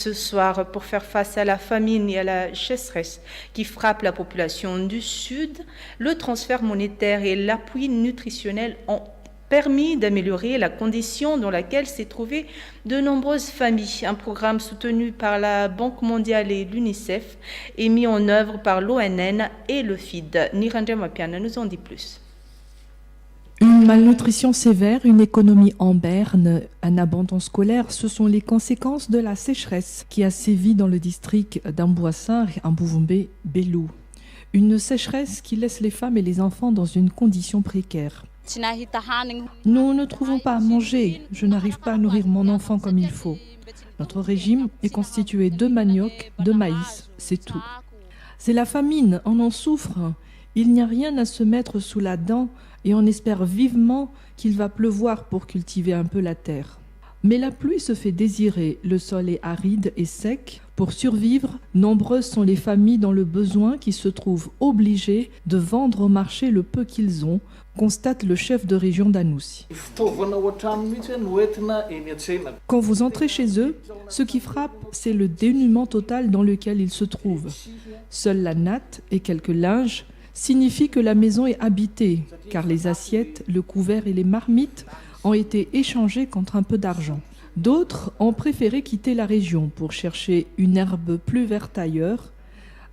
Ce soir, pour faire face à la famine et à la sécheresse qui frappe la population du Sud, le transfert monétaire et l'appui nutritionnel ont permis d'améliorer la condition dans laquelle s'est trouvée de nombreuses familles. Un programme soutenu par la Banque mondiale et l'UNICEF est mis en œuvre par l'ONN et le FID. Niranja Mapiana nous en dit plus. Une malnutrition sévère, une économie en berne, un abandon scolaire, ce sont les conséquences de la sécheresse qui a sévi dans le district d'Amboissar, Ambouvumbe, Belou. Une sécheresse qui laisse les femmes et les enfants dans une condition précaire. Nous ne trouvons pas à manger, je n'arrive pas à nourrir mon enfant comme il faut. Notre régime est constitué de manioc, de maïs, c'est tout. C'est la famine, on en souffre. Il n'y a rien à se mettre sous la dent et on espère vivement qu'il va pleuvoir pour cultiver un peu la terre. Mais la pluie se fait désirer, le sol est aride et sec. Pour survivre, nombreuses sont les familles dans le besoin qui se trouvent obligées de vendre au marché le peu qu'ils ont, constate le chef de région d'Anoussi. Quand vous entrez chez eux, ce qui frappe, c'est le dénuement total dans lequel ils se trouvent. Seule la natte et quelques linges signifie que la maison est habitée, car les assiettes, le couvert et les marmites ont été échangés contre un peu d'argent. D'autres ont préféré quitter la région pour chercher une herbe plus verte ailleurs,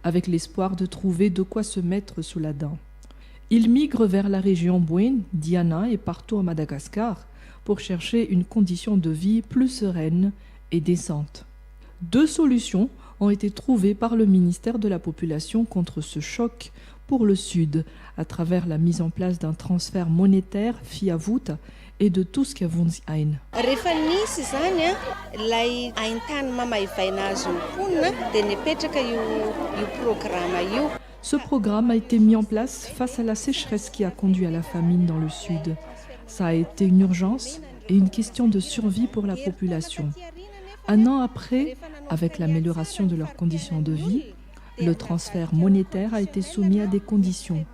avec l'espoir de trouver de quoi se mettre sous la dent. Ils migrent vers la région Bouin, Diana et partout à Madagascar pour chercher une condition de vie plus sereine et décente. 2 solutions ont été trouvées par le ministère de la Population contre ce choc pour le Sud, à travers la mise en place d'un transfert monétaire fiavout et de tout ce qu'il y a. Ce programme a été mis en place face à la sécheresse qui a conduit à la famine dans le Sud. Ça a été une urgence et une question de survie pour la population. 1 an après, avec l'amélioration de leurs conditions de vie, le transfert monétaire a été soumis à des conditions.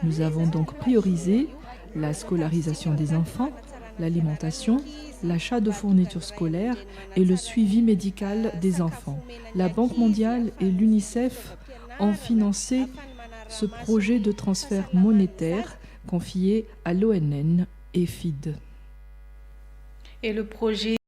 Nous avons donc priorisé la scolarisation des enfants, l'alimentation, l'achat de fournitures scolaires et le suivi médical des enfants. La Banque mondiale et l'UNICEF ont financé ce projet de transfert monétaire confié à l'ONN et FID. Et le projet